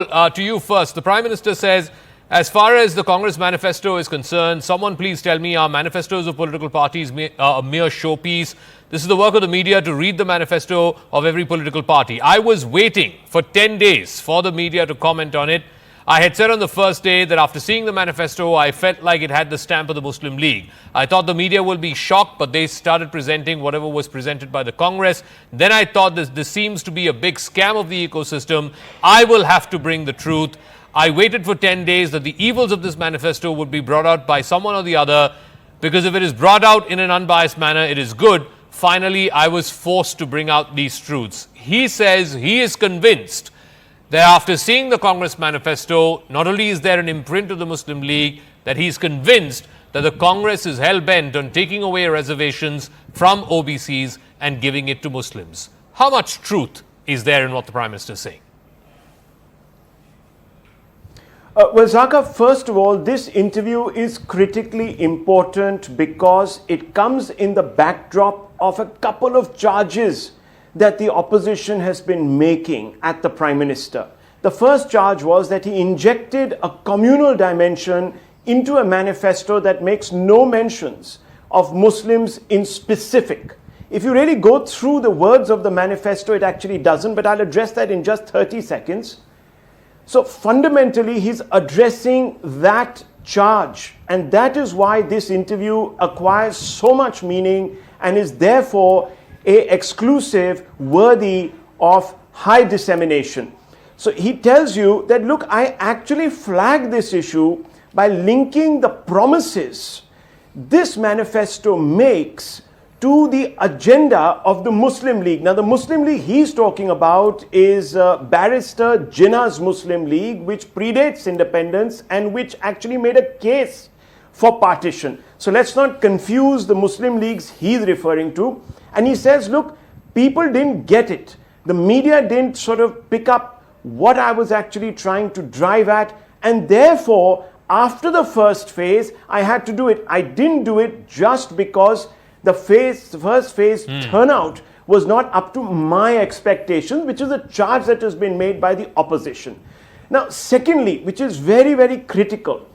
Rahul, to you first. The Prime Minister says, as far as the Congress manifesto is concerned, someone please tell me, our manifestos of political parties a mere showpiece? This is the work of the media to read the manifesto of every political party. I was waiting for 10 days for the media to comment on it. I had said on the first day that after seeing the manifesto, I felt like it had the stamp of the Muslim League. I thought the media will be shocked, but they started presenting whatever was presented by the Congress. Then I thought this seems to be a big scam of the ecosystem. I will have to bring the truth. I waited for 10 days that the evils of this manifesto would be brought out by someone or the other, because if it is brought out in an unbiased manner, it is good. Finally, I was forced to bring out these truths. He says he is convinced that after seeing the Congress manifesto, not only is there an imprint of the Muslim League, that he's convinced that the Congress is hell-bent on taking away reservations from OBCs and giving it to Muslims. How much truth is there in what the Prime Minister is saying? Well, Zaka, first of all, this interview is critically important because it comes in the backdrop of a couple of charges that the opposition has been making at the Prime Minister. The first charge was that he injected a communal dimension into a manifesto that makes no mentions of Muslims in specific. If you really go through the words of the manifesto, it actually doesn't, but I'll address that in just 30 seconds. So fundamentally, he's addressing that charge, and that is why this interview acquires so much meaning and is therefore exclusive, worthy of high dissemination. So he tells you that, look, I actually flagged this issue by linking the promises this manifesto makes to the agenda of the Muslim League. Now, the Muslim League he's talking about is Barrister Jinnah's Muslim League, which predates independence and which actually made a case for partition. So let's not confuse the Muslim Leagues he's referring to. And he says, look, people didn't get it. The media didn't sort of pick up what I was actually trying to drive at. And therefore, after the first phase, I had to do it. I didn't do it just because the first phase turnout was not up to my expectations, which is a charge that has been made by the opposition. Now, secondly, which is very, very critical,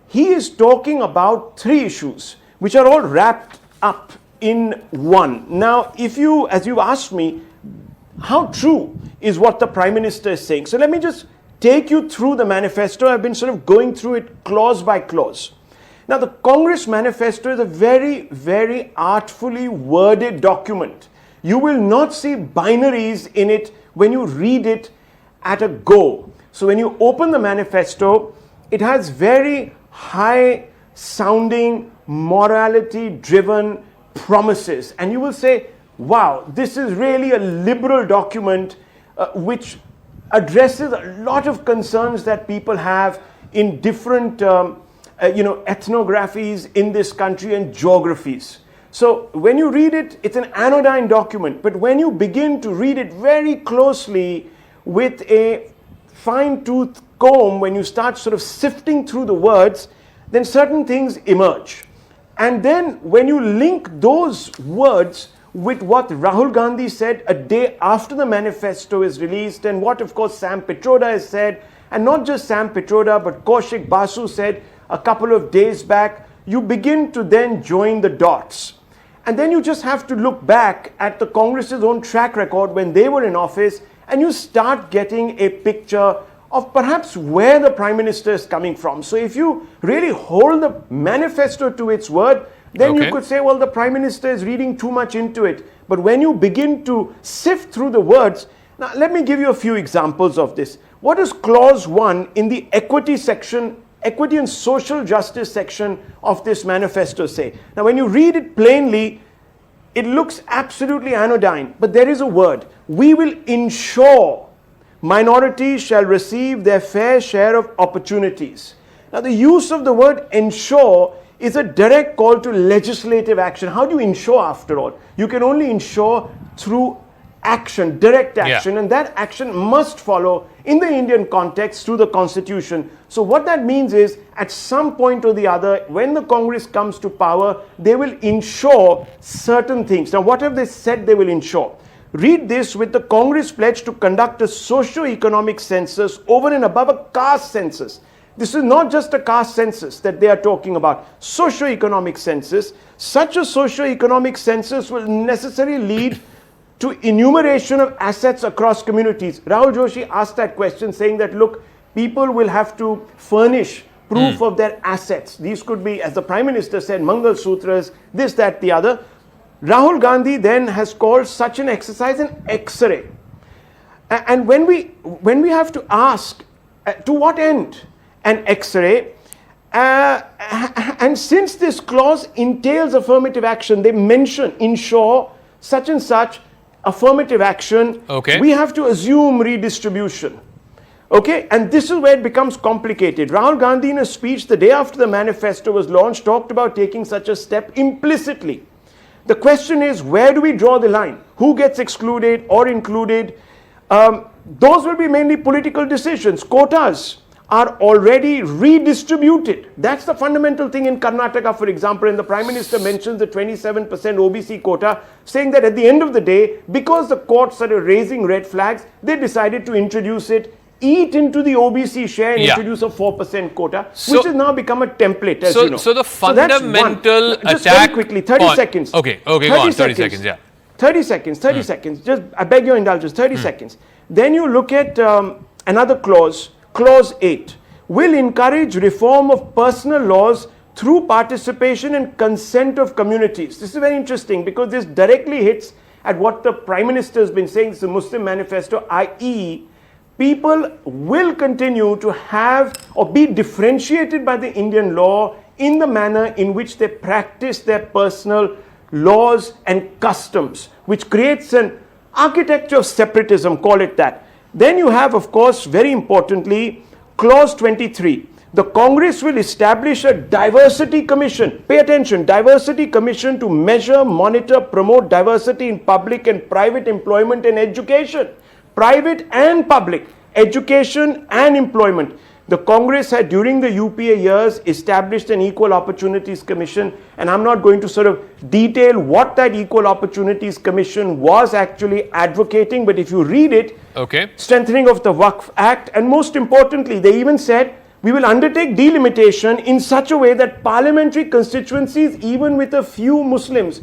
he is talking about three issues, which are all wrapped up in one. Now, as you asked me, how true is what the Prime Minister is saying? So let me just take you through the manifesto. I've been sort of going through it clause by clause. Now, the Congress manifesto is a very, very artfully worded document. You will not see binaries in it when you read it at a go. So when you open the manifesto, it has very high sounding, morality driven promises. And you will say, wow, this is really a liberal document which addresses a lot of concerns that people have in different ethnographies in this country and geographies. So when you read it, it's an anodyne document. But when you begin to read it very closely with a fine-tooth comb, when you start sort of sifting through the words, then certain things emerge. And then when you link those words with what Rahul Gandhi said a day after the manifesto is released, and what, of course, Sam Pitroda has said, and not just Sam Pitroda, but Kaushik Basu said a couple of days back, you begin to then join the dots. And then you just have to look back at the Congress's own track record when they were in office, and you start getting a picture of perhaps where the Prime Minister is coming from. So if you really hold the manifesto to its word, then you could say, well, the Prime Minister is reading too much into it. But when you begin to sift through the words, now let me give you a few examples of this. What does clause 1 in the equity section, equity and social justice section of this manifesto say? Now when you read it plainly, it looks absolutely anodyne, but there is a word. We will ensure minorities shall receive their fair share of opportunities. Now the use of the word ensure is a direct call to legislative action. How do you ensure, after all? You can only ensure through action, direct action, and that action must follow, in the Indian context, through the Constitution. So what that means is, at some point or the other, when the Congress comes to power, they will ensure certain things. Now, what have they said they will ensure? Read this: with the Congress pledge to conduct a socio-economic census over and above a caste census. This is not just a caste census that they are talking about, socio-economic census. Such a socio-economic census will necessarily lead to enumeration of assets across communities. Rahul Joshi asked that question, saying that, look, people will have to furnish proof of their assets. These could be, as the Prime Minister said, Mangal Sutras, this, that, the other. Rahul Gandhi then has called such an exercise an X-ray. And when we have to ask, to what end an X-ray? And since this clause entails affirmative action, they mention, ensure such and such affirmative action, we have to assume redistribution. Okay, and this is where it becomes complicated. Rahul Gandhi, in a speech the day after the manifesto was launched, talked about taking such a step implicitly. The question is, where do we draw the line? Who gets excluded or included? Those will be mainly political decisions. Quotas are already redistributed. That's the fundamental thing in Karnataka, for example, and the Prime Minister mentions the 27% OBC quota, saying that at the end of the day, because the courts started raising red flags, they decided to introduce it, eat into the OBC share and introduce a 4% quota, which has now become a template, as you know. So the fundamental attack... Just very quickly, 30 seconds. Okay, go on, 30 seconds, yeah. 30 seconds, just, I beg your indulgence, 30 seconds. Then you look at another clause, Clause 8, will encourage reform of personal laws through participation and consent of communities. This is very interesting because this directly hits at what the Prime Minister has been saying. This is a Muslim manifesto, i.e., people will continue to have or be differentiated by the Indian law in the manner in which they practice their personal laws and customs, which creates an architecture of separatism, call it that. Then you have, of course, very importantly, Clause 23. The Congress will establish a diversity commission. Pay attention, diversity commission to measure, monitor, promote diversity in public and private employment and education. Private and public, education and employment. The Congress had, during the UPA years, established an Equal Opportunities Commission, and I'm not going to sort of detail what that Equal Opportunities Commission was actually advocating, but if you read it, strengthening of the Waqf Act, and most importantly, they even said, we will undertake delimitation in such a way that parliamentary constituencies, even with a few Muslims,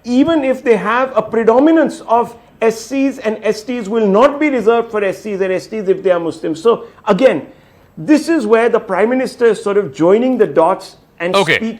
even if they have a predominance of SCs and STs, will not be reserved for SCs and STs if they are Muslims. So again, this is where the Prime Minister is sort of joining the dots and speaking.